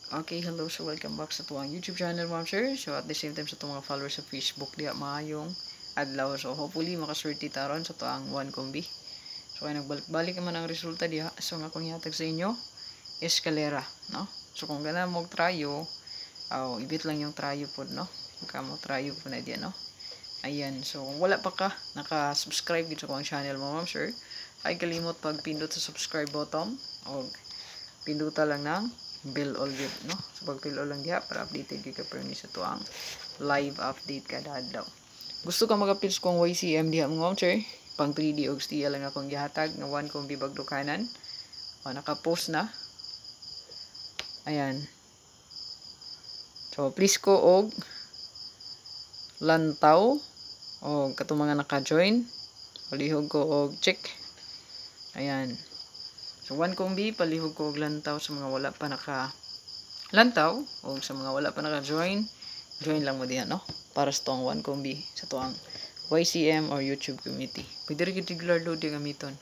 Okay, hello. So, welcome back sa tuwang YouTube channel, ma'am sir. So, at the same time sa tuwang mga followers sa Facebook, diya maayong adlaw. So, hopefully, makaswerte taron sa tuwang 1 kombi. So, ay nagbalik-balik naman ang resulta diya. So, nga kong ihatag sa inyo, escalera, no? So, kung gana mo tryo, ibit lang yung tryo po, no? Kung mo tryo po na diya, no? Ayan. So, kung wala pa ka, naka-subscribe dito sa channel mo, ma'am sir, ay kalimot pag pindot sa subscribe button, o pinduta lang ng bell all good, no? So pag-bell all lang diha para updated gyud ka permi sa tuang live update kada adlaw. Gusto ka mag-appeals kung YCM diha mga sir, pang 3D og STL lang akong gihatag nga 1 kong bibagdo kanan. Naka-post na. Ayan. So please ko og lantaw o katong mga naka-join. Palihog ko og check. Ayan. So, 1 kombi, palihog ko og lantaw sa mga wala pa naka-lantaw o sa mga wala pa naka-join. Join lang mo diha, no? Para sa tuwang 1 kombi sa tuwang YCM or YouTube community. Pwede rin regular load yung gamiton.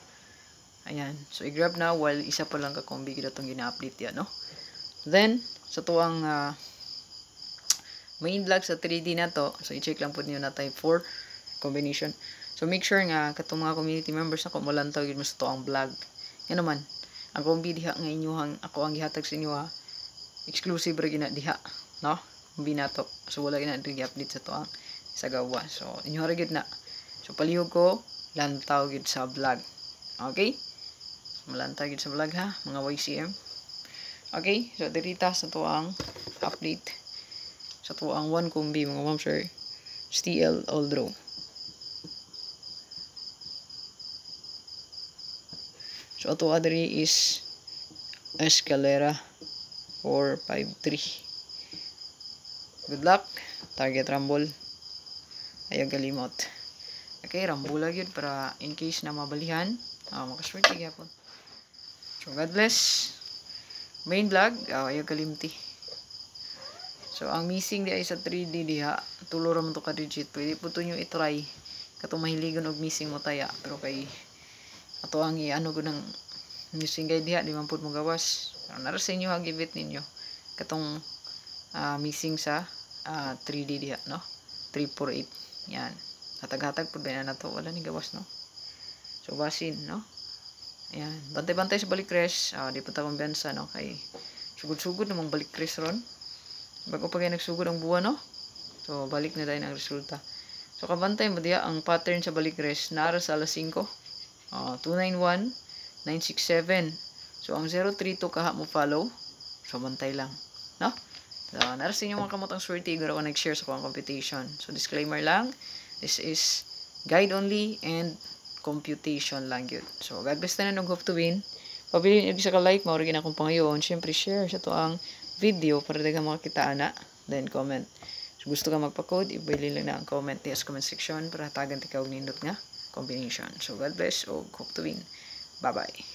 Ayan. So, i-grab na while isa pa lang ka-kombi kita itong gina-update yan, no? Then, sa tuwang main vlog sa 3D na to, so, i-check lang po niyo na type 4 combination. So, make sure nga katong mga community members na kung malantaw yun mo sa tuwang vlog. Yan naman. Ang kombi diha nga inyuhang ako ang gihatag sa inyo ha. Exclusive ra gina diha, no? Kombi nato. So wala gina diri update sa to ang sa gawa. So inyo ra gid na. So palihog ko lantaw gid sa vlog. Okay? Malantaw gid sa vlog ha, mga YCM. Okay? So dirita sa to ang update sa to ang 1 kombi mga ma'am sir. STL all draw. So, ato adri is escalera 453. Good luck. Target rumble. Ayaw galimot. Okay, rumble lang yun para in case na mabalihan. Makaswerte gyapon. So, God bless. Main vlog. Ayaw galimti. So, ang missing di ay sa 3D diha. Tulo raman to ka-digit. Pwede po to nyo itry. Katong mahiligon og missing mo taya. Pero kay ato ang iano ko ng missing guide diha di man pud mo gawas. Nara sa inyo ang gibit ninyo katong missing sa 3D diha, no? 348 yan, hatag-hatag pud ba na to, wala ni gawas, no? So basin, no? Ayan, bantay-bantay sa balik res. Di pa ta kumbiyansa, no? Kay sugod-sugod namang balik res ron bago pa kayo nagsugod ang buwan, no? So balik na dahil ang resulta. So kabantay mo diha ang pattern sa balik res nara sa alas 5. 291 967. So ang 032 kaha mo follow. So bantay lang, no? So narasin yung mga kamotang swerte iguro ako nag-share sa kuang computation. So disclaimer lang, this is guide only and computation lang yun. So God bless na nung hope to win. Pabilin yung isa ka like, maurigin akong pangayon. Siyempre share sa to ang video para dagang makakita na. Then comment. So gusto ka magpa-code, ibili lang na ang comment sa comment section para tagan ti ka og nindot nga combination. So God bless o hope to win. Bye-bye.